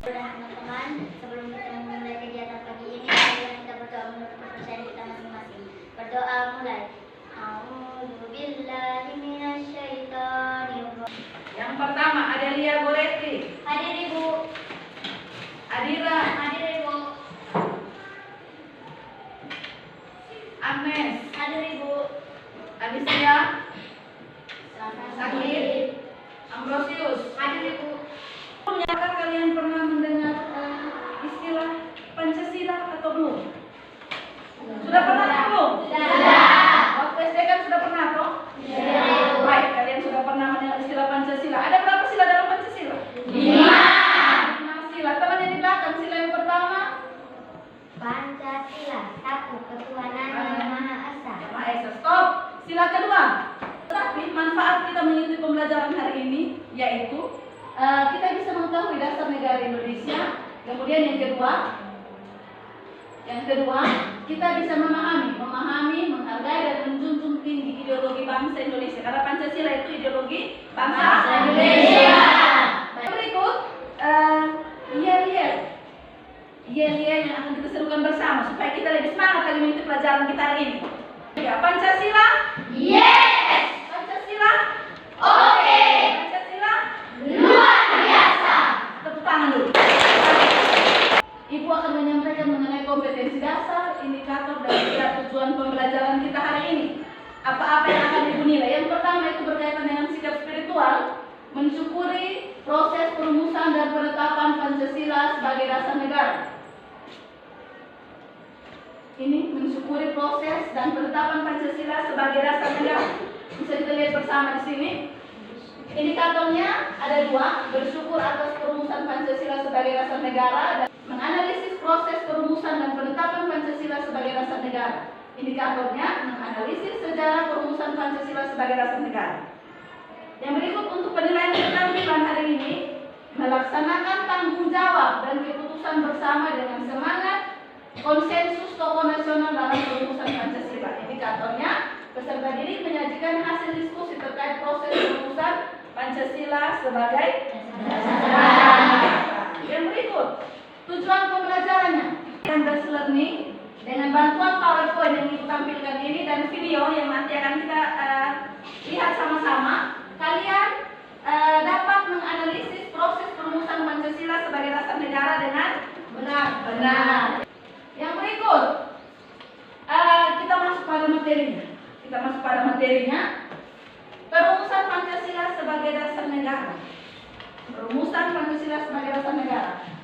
Teman-teman, sebelum kita memulai kegiatan pagi ini, marilah kita berdoa menurut kepercayaan kita masing-masing. Berdoa mulai. A'udzubillahi minasyaitonir rajim. Yang pertama, Adelia Goretti. Hadir Ibu. Adira. Hadir Ibu. Agnes. Hadir Ibu. Alicia. Sakit. Ambrosius. Hadir Ibu. Apakah kalian pernah mendengar istilah Pancasila atau belum? Sudah pernah atau belum? Sudah. Waktu SD kan sudah pernah toh? Sudah. Baik, kalian sudah pernah mendengar istilah Pancasila. Ada berapa sila dalam Pancasila? 5. 5 sila. Teman yang di belakang, sila yang pertama Pancasila, 1. Ketuhanan yang Maha Esa. Maha Esa. Stop. Sila kedua. Tetapi manfaat kita mengikuti pembelajaran hari ini yaitu kita bisa mengetahui dasar negara Indonesia. Kemudian yang kedua, kita bisa memahami, menghargai dan menjunjung tinggi ideologi bangsa Indonesia. Karena Pancasila itu ideologi bangsa Indonesia. Berikut yel-yel yang akan kita serukan bersama supaya kita lebih semangat lagi mengikuti pelajaran kita hari ini. Ya, Pancasila. Yes. Pancasila. Oke. Pancasila. Luar biasa. Tepuk tangan dulu. Ibu akan menyampaikan mengenai kompetensi dasar, indikator, dan juga tujuan pembelajaran kita hari ini. Apa-apa yang akan Ibu nilai? Yang pertama itu berkaitan dengan sikap spiritual, mensyukuri proses perumusan dan penetapan Pancasila sebagai dasar negara. Ini mensyukuri proses dan penetapan Pancasila sebagai dasar negara. Bisa kita lihat bersama di sini. Indikatornya ada 2, bersyukur atas perumusan Pancasila sebagai dasar negara dan menganalisis proses perumusan dan penetapan Pancasila sebagai dasar negara. Indikatornya menganalisis sejarah perumusan Pancasila sebagai dasar negara. Yang berikut untuk penilaian keterampilan hari ini, melaksanakan tanggung jawab dan keputusan bersama dengan semangat konsensus tokoh nasional dalam perumusan Pancasila. Indikatornya, peserta didik menyajikan hasil diskusi terkait proses perumusan Pancasila sebagai dasar negara. Yang berikut, tujuan pembelajarannya, Canvas Learning dengan bantuan PowerPoint yang Ibu tampilkan ini dan video yang nanti akan kita lihat sama-sama. Kalian dapat menganalisis proses perumusan Pancasila sebagai dasar negara dengan benar. Yang berikut, kita masuk pada materinya. Perumusan Pancasila sebagai dasar negara.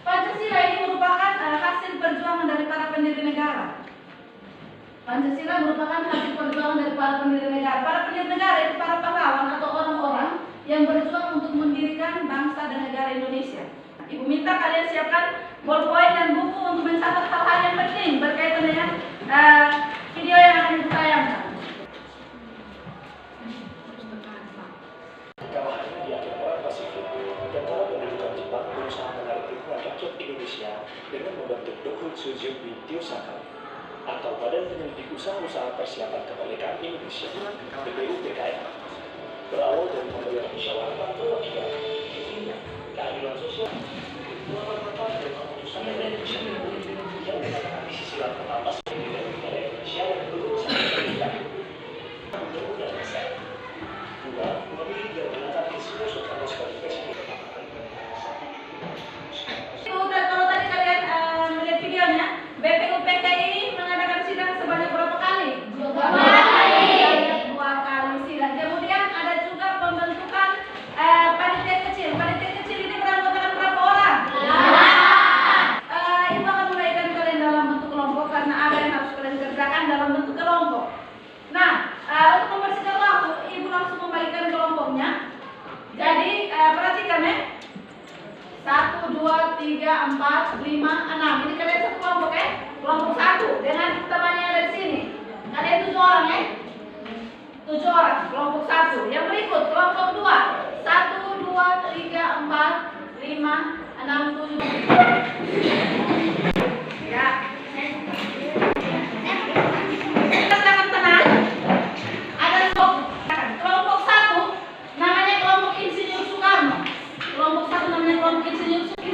Pancasila ini merupakan hasil perjuangan dari para pendiri negara. Para pendiri negara itu para pahlawan atau orang-orang yang berjuang untuk mendirikan bangsa dan negara Indonesia. Ibu minta kalian siapkan ballpoint dan buku untuk mencatat hal-hal yang penting berkaitan dengan video yang akan ditayangkan. Kawasan di akhir perang Pasifik, tentara pendudukan Jepang berusaha menarik dukungan rakyat Indonesia dengan membentuk Dokushujin Tiyosaka atau Badan Penyelidik Usaha-Usaha Persiapan Kemerdekaan Indonesia (BPUPKI). Berawal dari pemilihan musyawarah perwakilan, keadilan sosial, dan keputusan Indonesia yang mengatakan di sisi lain pertama negara Indonesia yang berusaha berpindah. Kemudian memilih dan menetapkan semua Soekarno sebagai presiden. Kalau tadi kalian melihat videonya, BPUPKI ini mengadakan sidang sebanyak berapa kali? 2 kali. 2 kali sidang. Kemudian ada juga pembentukan panitia kecil. Panitia kecil ini beranggotakan berapa orang? 8. Ibu akan mulaikan kalian dalam bentuk kelompok karena ada yang harus kalian kerjakan dalam bentuk kelompok. Nah, untuk mempersingkat waktu, Ibu langsung membagikan kelompoknya. Jadi perhatikan ya. 1, 2, 3, 4, 5, 6. Ini kalian satu kelompok ya. Kelompok 1 dengan temannya ada di sini. Kalian 7 orang ya. 7 orang. Kelompok 1. Yang berikut kelompok 2. 1, 2, 3, 4, 5, 6, 7. Ya. Silakan tenang. Ada kelompok 1 namanya kelompok Insinyur Soekarno. Kelompok 1 namanya kelompok Insinyur Soekarno.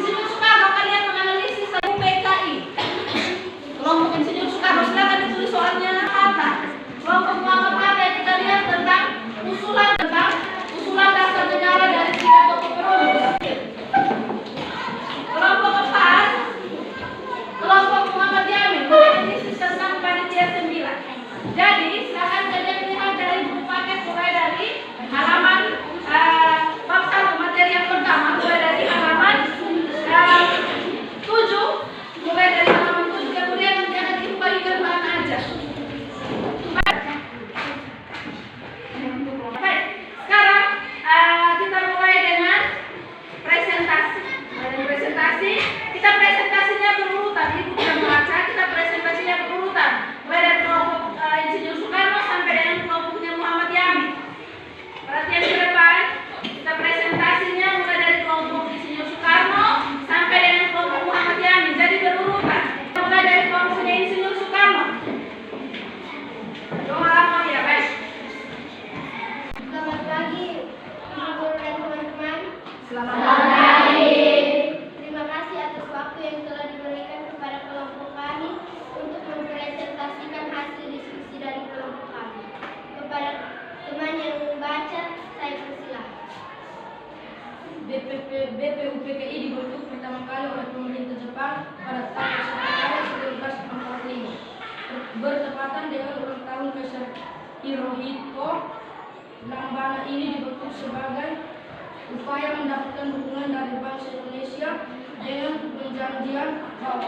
upaya mendapatkan dukungan dari bangsa Indonesia dengan perjanjian bahwa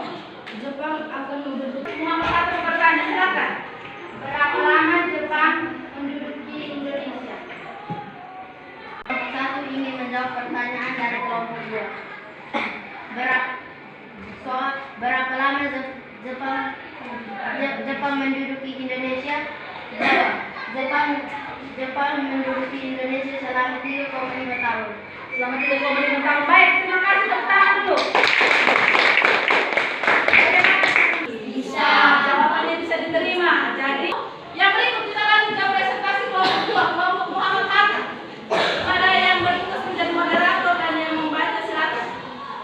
Jepang akan menduduki. Muhammad satu bertanya, silakan. Berapa lama Jepang menduduki Indonesia? Kelompok satu ingin menjawab pertanyaan dari kelompok 2. Berapa lama Jepang menduduki Indonesia? Jepang menduduki Indonesia selama 3,5 tahun. Selama 3,5 tahun. Baik, terima kasih. Tepuk tangan dulu. Bisa. Jawabannya bisa diterima. Jadi, yang berikut kita lanjut ke presentasi kelompok 2, kelompok Muhammad Hatta. Pada yang bertugas menjadi moderator dan yang membaca silakan.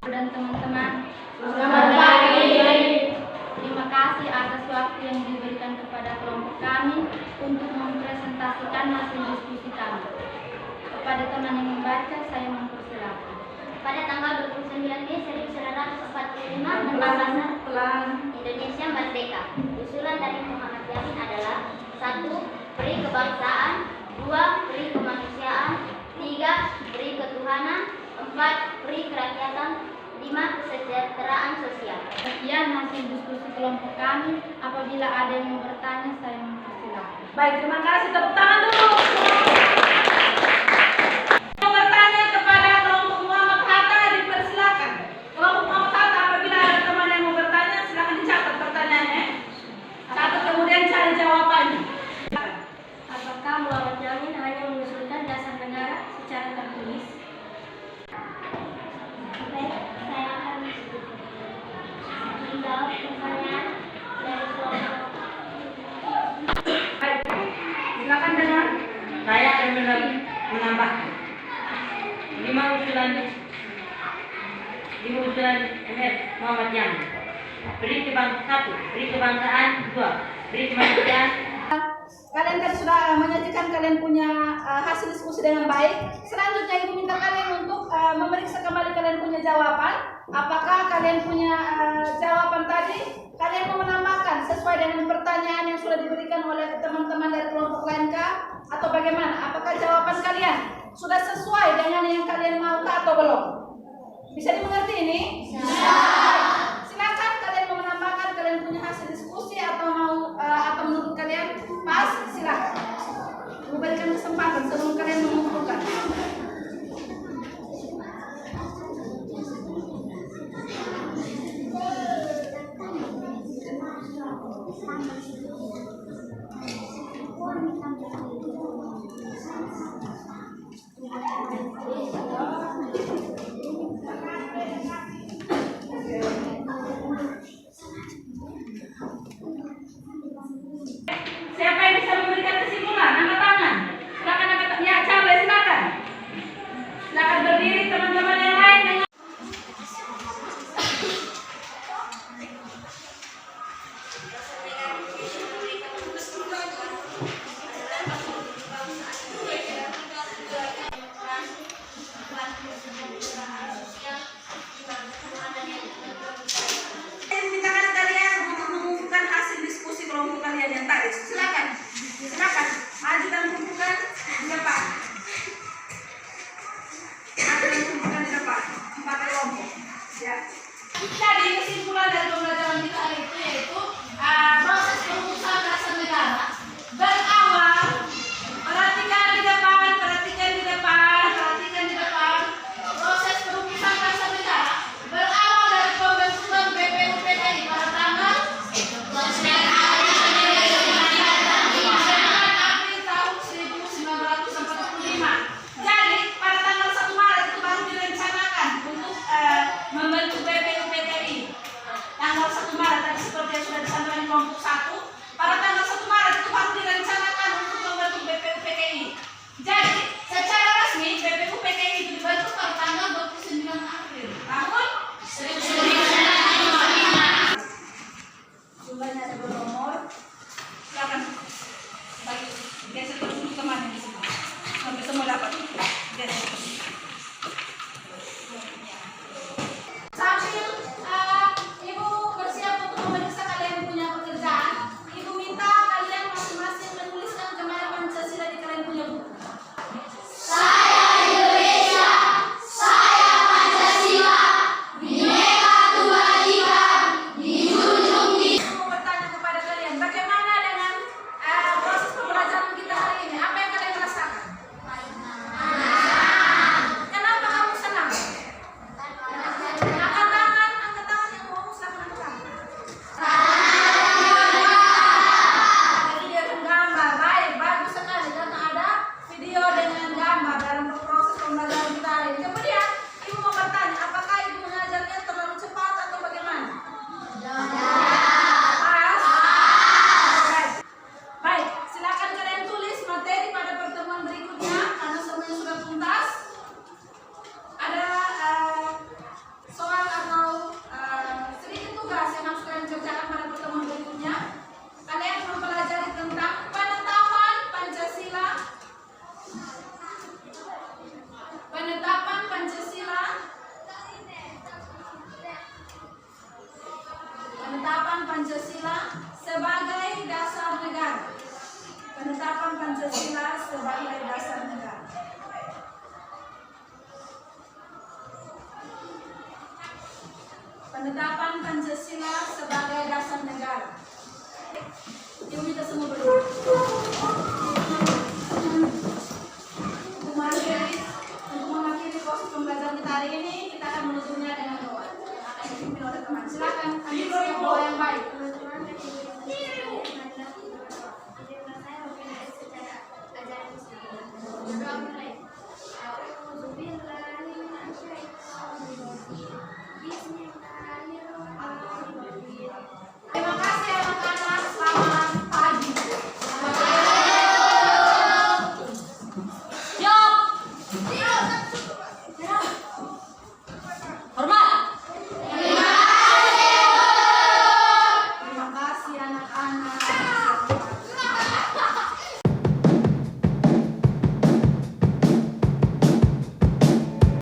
Dan teman-teman, Selamat pagi. terima kasih atas waktu yang diberikan kepada kelompok kami untuk mempresentasikan hasil diskusi kami. Kepada teman yang membaca, saya mempersilakan. Pada tanggal 29 Mei 1945, masa Indonesia merdeka. Usulan dari Muhammad Yamin adalah: 1. Peri kebangsaan, 2. Peri kemanusiaan, 3. Peri ketuhanan, 4. Peri kerakyatan, 5. Kesejahteraan sosial. Sekian hasil diskusi kelompok kami. Apabila ada yang mau bertanya, saya mempersilakan. Baik, terima kasih. Tepuk tangan dulu. Mau bertanya kepada kelompok Muhammad Hatta, dipersilakan. Kelompok Muhammad Hatta, apabila ada teman yang mau bertanya, silakan dicatat pertanyaannya. Catat kemudian cari jawabannya. Apakah Muhammad Yamin hanya mengusulkan dasar negara secara tertulis? Baik, saya akan menjawab pertanyaan dari kelompok. Baik, silakan dengar. Saya akan menambahkan 5 usulan Muhammad Yamin. Beri kebangsaan, 2. Beri kemanusiaan. Kalian kan sudah menyajikan kalian punya hasil diskusi dengan baik. Selanjutnya Ibu minta kalian untuk memeriksa kembali kalian punya jawaban. Apakah kalian punya jawaban tadi? Kalian mau menambahkan sesuai dengan pertanyaan yang sudah diberikan oleh teman-teman dari kelompok lain kah? Atau bagaimana? Apakah jawaban kalian sudah sesuai dengan yang kalian mau kah atau belum? Bisa dimengerti ini? Bisa. Silakan kalian mau menambahkan kalian punya hasil diskusi atau atau menurut kalian pas, silakan. Memberikan kesempatan sebelum kalian mengumpulkan. Siapa yang bisa memberikan kesimpulan? Angkat tangan. Silakan angkat tangan. Ya, Charles, silakan. Silakan berdiri teman-teman yang lain dengan mintakan kalian untuk mengumumkan hasil diskusi kelompok kalian yang tadi. Silakan maju dan kumpulkan di depan. Maju dan kumpulkan di depan. 4 kelompok. Ya. Jadi kesimpulan dari pembelajaran kita hari itu yaitu proses perumusan dasar negara berawal. Perhatikan di depan. Proses perumusan dasar negara berawal dari pembentukan BPUPKI pada tanggal 9 April tahun 1945. Jadi pada tanggal 1 Maret itu baru direncanakan untuk membentuk BPUPKI. Tanggal 1 Maret tadi seperti yang sudah disampaikan kelompok Penetapan Pancasila sebagai dasar negara. Yuk kita semua berdoa. Untuk mengakhiri proses pembelajaran kita hari ini, kita akan menutupnya dengan doa. Akan dipimpin oleh teman. Silakan ambil doa yang baik. Terima kasih anak-anak, selamat pagi. Hormat. Terima kasih anak-anak.